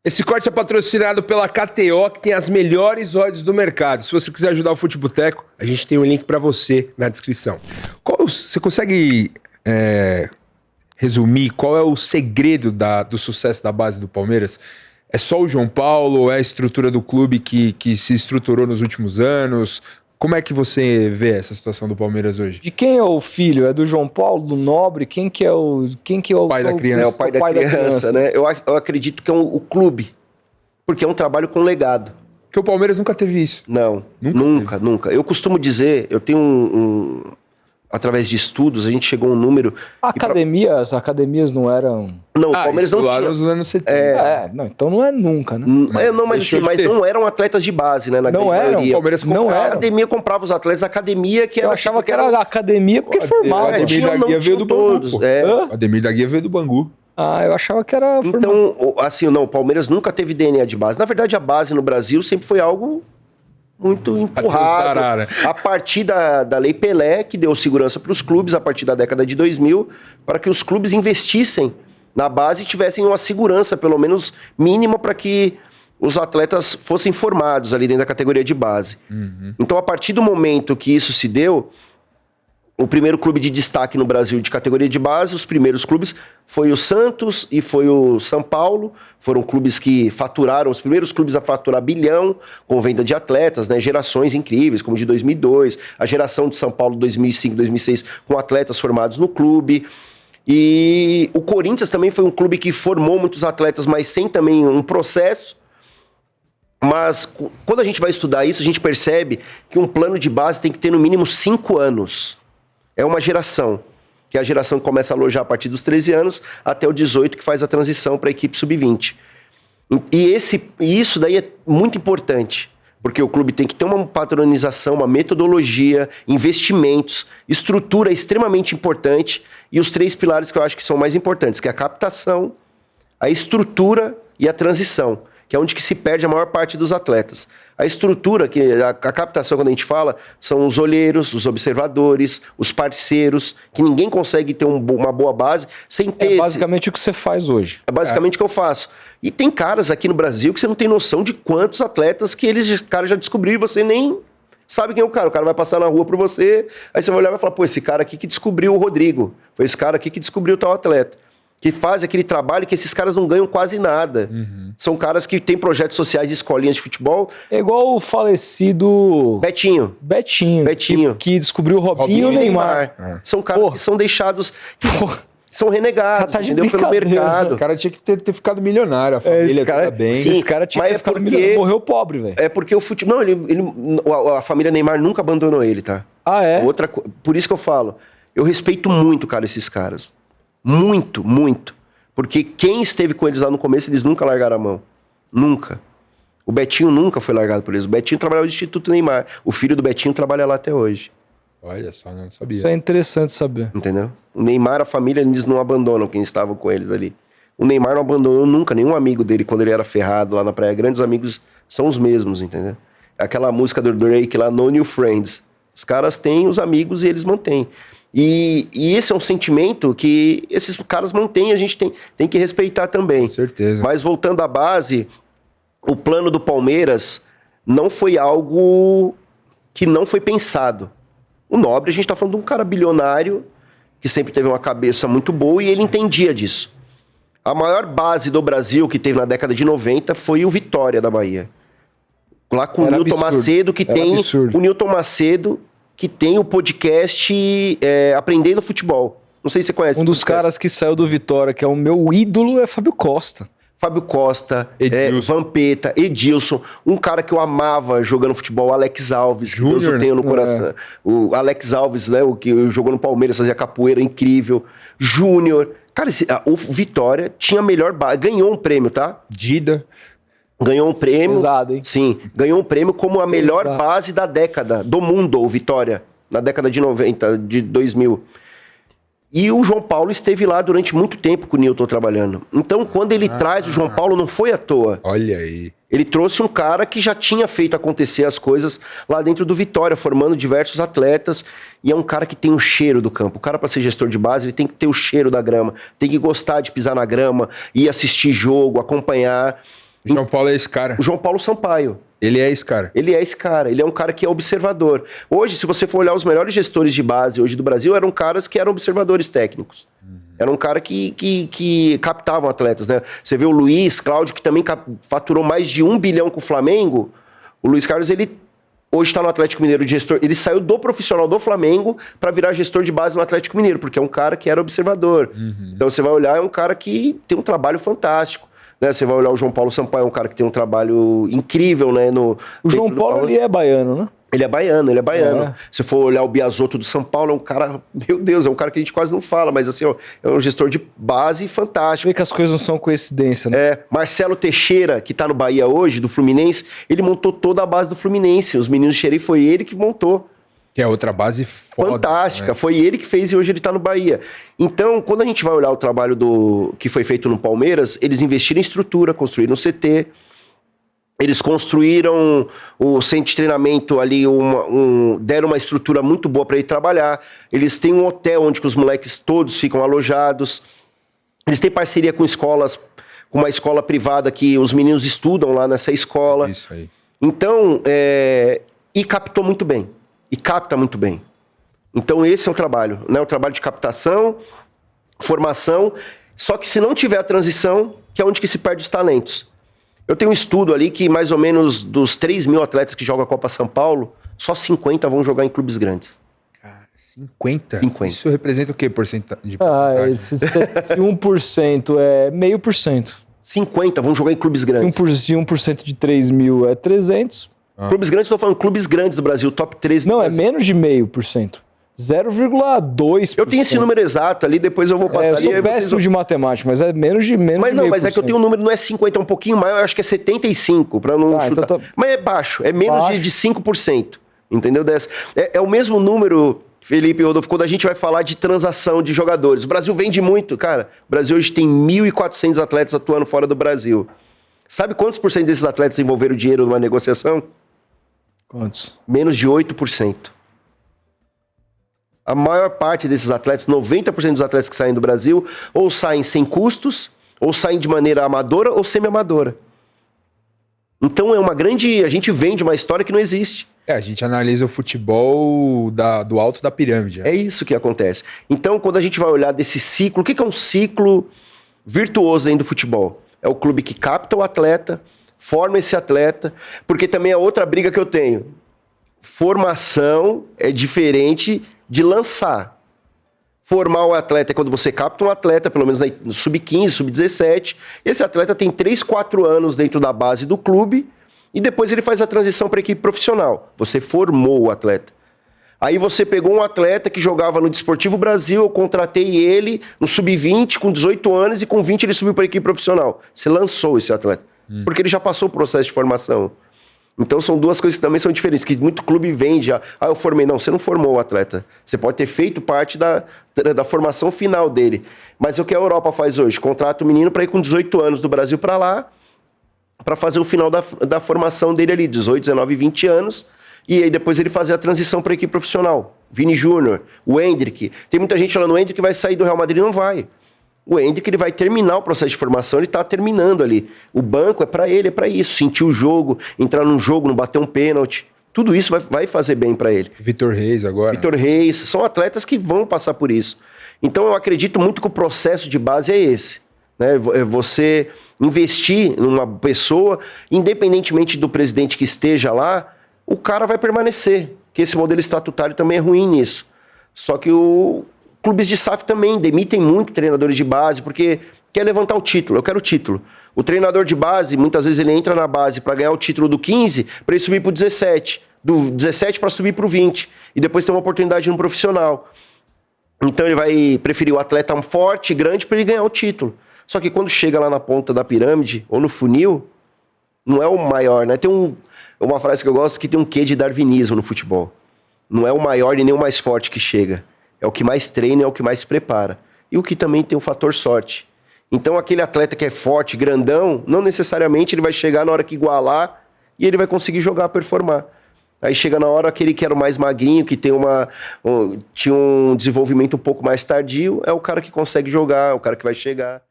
Esse corte é patrocinado pela KTO, que tem as melhores odds do mercado. Se você quiser ajudar o Futeboteco, a gente tem um link para você na descrição. Você consegue resumir qual é o segredo do sucesso da base do Palmeiras? É só o João Paulo ou é a estrutura do clube que se estruturou nos últimos anos? Como é que você vê essa situação do Palmeiras hoje? De quem é o filho? É do João Paulo, do Nobre? Quem que é o pai da criança? É o pai da criança, né? Eu acredito que é o clube, porque é um trabalho com legado. Porque o Palmeiras nunca teve isso. Não, nunca. Eu costumo dizer, eu tenho através de estudos, a gente chegou a um número... As academias não eram... Não, o Palmeiras não tinha. Nos anos 70. Não, então não é nunca, né? Mas não eram atletas de base, né? Na não grande eram, maioria. o Palmeiras não era. A academia comprava os atletas, a academia que eu achava que era a academia porque formava. A Ademir da Guia veio do Bangu. A Ademir da Guia veio do Bangu. Eu achava que era... Então, assim, não, o Palmeiras nunca teve DNA de base. Na verdade, a base no Brasil sempre foi algo muito empurrado. A partir da Lei Pelé, que deu segurança para os clubes, a partir da década de 2000, para que os clubes investissem na base e tivessem uma segurança, pelo menos mínima, para que os atletas fossem formados ali dentro da categoria de base. Uhum. Então, a partir do momento que isso se deu... O primeiro clube de destaque no Brasil de categoria de base, os primeiros clubes, foi o Santos e foi o São Paulo. Foram clubes que faturaram, os primeiros clubes a faturar bilhão com venda de atletas, né? Gerações incríveis, como de 2002, a geração de São Paulo 2005, 2006, com atletas formados no clube. E o Corinthians também foi um clube que formou muitos atletas, mas sem também um processo. Mas quando a gente vai estudar isso, a gente percebe que um plano de base tem que ter no mínimo 5 anos. É uma geração, que é a geração que começa a alojar a partir dos 13 anos até o 18, que faz a transição para a equipe sub-20. E isso daí é muito importante, porque o clube tem que ter uma padronização, uma metodologia, investimentos, estrutura extremamente importante, e os 3 pilares que eu acho que são mais importantes, que é a captação, a estrutura e a transição, que é onde que se perde a maior parte dos atletas. A estrutura, a captação, quando a gente fala, são os olheiros, os observadores, os parceiros, que ninguém consegue ter uma boa base sem ter... É basicamente o que você faz hoje. É basicamente o que eu faço. E tem caras aqui no Brasil que você não tem noção de quantos atletas que cara já descobriram e você nem sabe quem é o cara. O cara vai passar na rua por você, aí você vai olhar e vai falar, pô, esse cara aqui que descobriu o Rodrigo, foi esse cara aqui que descobriu tal atleta. Que faz aquele trabalho que esses caras não ganham quase nada. Uhum. São caras que têm projetos sociais e escolinhas de futebol. É igual o falecido... Betinho. Que descobriu o Robinho e o Neymar. São caras que são deixados... São renegados, entendeu? Pelo mercado. O cara tinha que ter ficado milionário, a família tá bem. Sim, esse cara tinha que ter ficado milionário. Morreu pobre, velho. É porque o futebol... Não, a família Neymar nunca abandonou ele, tá? Por isso que eu falo. Eu respeito muito, cara, esses caras. Muito, muito. Porque quem esteve com eles lá no começo, eles nunca largaram a mão. Nunca. O Betinho nunca foi largado por eles. O Betinho trabalhava no Instituto Neymar. O filho do Betinho trabalha lá até hoje. Olha só, não sabia. Isso é interessante saber. Entendeu? O Neymar, a família, eles não abandonam quem estavam com eles ali. O Neymar não abandonou nunca nenhum amigo dele quando ele era ferrado lá na Praia Grande. Os amigos são os mesmos, entendeu? Aquela música do Drake lá, No New Friends. Os caras têm os amigos e eles mantêm. E esse é um sentimento que esses caras mantêm, a gente tem que respeitar também. Com certeza. Mas voltando à base, o plano do Palmeiras não foi algo que não foi pensado. O Nobre, a gente está falando de um cara bilionário que sempre teve uma cabeça muito boa e ele entendia disso. A maior base do Brasil que teve na década de 90 foi o Vitória da Bahia. Lá com o Nilton Macedo, que tem o Nilton Macedo... que tem o podcast Aprendendo Futebol. Não sei se você conhece. Um dos caras que saiu do Vitória, que é o meu ídolo, é Fábio Costa. Fábio Costa, Vampeta, Edilson. Um cara que eu amava jogando futebol, Alex Alves, que Deus o tenha no coração. O Alex Alves, né, o que jogou no Palmeiras, fazia capoeira, incrível. Júnior. Cara, o Vitória tinha a melhor base. Ganhou um prêmio, tá? Dida. Ganhou um prêmio. Pesado, hein? Sim, ganhou um prêmio como a melhor base da década, do mundo, o Vitória, na década de 90, de 2000. E o João Paulo esteve lá durante muito tempo com o Nilton trabalhando. Então, quando ele traz o João Paulo, não foi à toa. Olha aí. Ele trouxe um cara que já tinha feito acontecer as coisas lá dentro do Vitória, formando diversos atletas. E é um cara que tem o cheiro do campo. O cara, para ser gestor de base, ele tem que ter o cheiro da grama. Tem que gostar de pisar na grama, ir assistir jogo, acompanhar. O João Paulo é esse cara. O João Paulo Sampaio. Ele é esse cara. Ele é esse cara. Ele é um cara que é observador. Hoje, se você for olhar os melhores gestores de base hoje do Brasil, eram caras que eram observadores técnicos. Era um cara que captavam atletas, né? Você vê o Luiz Cláudio, que também faturou mais de 1 bilhão com o Flamengo. O Luiz Carlos, ele hoje está no Atlético Mineiro de gestor. Ele saiu do profissional do Flamengo para virar gestor de base no Atlético Mineiro, porque é um cara que era observador. Então você vai olhar, é um cara que tem um trabalho fantástico. Né? Você vai olhar o João Paulo Sampaio, é um cara que tem um trabalho incrível, né? O João Paulo, ele é baiano, né? Ele é baiano. Se for olhar o Biasotto do São Paulo, é um cara... Meu Deus, é um cara que a gente quase não fala, mas assim, ó, é um gestor de base fantástico. Vê que as coisas não são coincidência, né? Marcelo Teixeira, que tá no Bahia hoje, do Fluminense, ele montou toda a base do Fluminense. Os meninos de Xerém foi ele que montou. Que é outra base foda, fantástica. Né? Foi ele que fez e hoje ele tá no Bahia. Então, quando a gente vai olhar o trabalho que foi feito no Palmeiras, eles investiram em estrutura, construíram um CT... Eles construíram o centro de treinamento ali, deram uma estrutura muito boa para ele trabalhar. Eles têm um hotel onde os moleques todos ficam alojados. Eles têm parceria com escolas, com uma escola privada que os meninos estudam lá nessa escola. Isso aí. Então, e captou muito bem. E capta muito bem. Então esse é o trabalho, né? O trabalho de captação, formação. Só que se não tiver a transição, que é onde que se perde os talentos. Eu tenho um estudo ali que mais ou menos dos 3 mil atletas que jogam a Copa São Paulo, só 50 vão jogar em clubes grandes. Cara, 50? 50. Isso representa o quê de porcentagem? Se 1% é 0,5%. 50 vão jogar em clubes grandes. Se 1% de 3 mil é 300. Clubes grandes, estou falando clubes grandes do Brasil, top 3 do Não, Brasil. é menos de 0,5%. 0,2%. Eu tenho esse número exato ali, depois eu vou passar eu ali. sou péssimo de matemática, mas é menos de menos. Mas é que eu tenho um número, não é 50, é um pouquinho mais, eu acho que é 75, para não chutar. Então Mas é baixo, é menos de 5%. Entendeu? É o mesmo número, Felipe e Rodolfo, quando a gente vai falar de transação de jogadores. O Brasil vende muito, cara. O Brasil hoje tem 1.400 atletas atuando fora do Brasil. Sabe quantos por cento desses atletas envolveram dinheiro numa negociação? Quantos? Menos de 8%. A maior parte desses atletas, 90% dos atletas que saem do Brasil, ou saem sem custos, ou saem de maneira amadora ou semi-amadora. Então é uma grande... A gente vende uma história que não existe. A gente analisa o futebol do alto da pirâmide. É isso que acontece. Então, quando a gente vai olhar desse ciclo, o que é um ciclo virtuoso dentro do futebol? É o clube que capta o atleta, forma esse atleta, porque também é outra briga que eu tenho. Formação é diferente de lançar. Formar o atleta é quando você capta um atleta, pelo menos no sub-15, sub-17. Esse atleta tem 3, 4 anos dentro da base do clube e depois ele faz a transição para a equipe profissional. Você formou o atleta. Aí você pegou um atleta que jogava no Desportivo Brasil, eu contratei ele no sub-20 com 18 anos e com 20 ele subiu para a equipe profissional. Você lançou esse atleta, porque ele já passou o processo de formação. Então são duas coisas que também são diferentes, que muito clube vende. Eu formei. Não, você não formou o atleta. Você pode ter feito parte da formação final dele. Mas o que a Europa faz hoje? Contrata o menino para ir com 18 anos do Brasil para lá, para fazer o final da formação dele ali, 18, 19, 20 anos, e aí depois ele fazer a transição para a equipe profissional. Vini Júnior, o Endrick. Tem muita gente falando, o Endrick vai sair do Real Madrid, não vai. O Endrick, ele vai terminar o processo de formação, ele tá terminando ali. O banco é para ele, é para isso. Sentir o jogo, entrar num jogo, não bater um pênalti. Tudo isso vai fazer bem para ele. Vitor Reis agora. Vitor Reis, são atletas que vão passar por isso. Então eu acredito muito que o processo de base é esse. Né? Você investir numa pessoa, independentemente do presidente que esteja lá, o cara vai permanecer. Que esse modelo estatutário também é ruim nisso. Só que clubes de SAF também demitem muito treinadores de base, porque quer levantar o título. Eu quero o título. O treinador de base, muitas vezes ele entra na base para ganhar o título do 15, para ele subir para o 17. Do 17 para subir para o 20. E depois ter uma oportunidade no profissional. Então ele vai preferir o atleta forte, grande, para ele ganhar o título. Só que quando chega lá na ponta da pirâmide, ou no funil, não é o maior, né? Tem uma frase que eu gosto que tem um quê de darwinismo no futebol. Não é o maior e nem o mais forte que chega. É o que mais treina, é o que mais se prepara. E o que também tem o fator sorte. Então aquele atleta que é forte, grandão, não necessariamente ele vai chegar na hora que igualar e ele vai conseguir jogar, performar. Aí chega na hora aquele que era o mais magrinho, que tinha um desenvolvimento um pouco mais tardio, é o cara que consegue jogar, é o cara que vai chegar.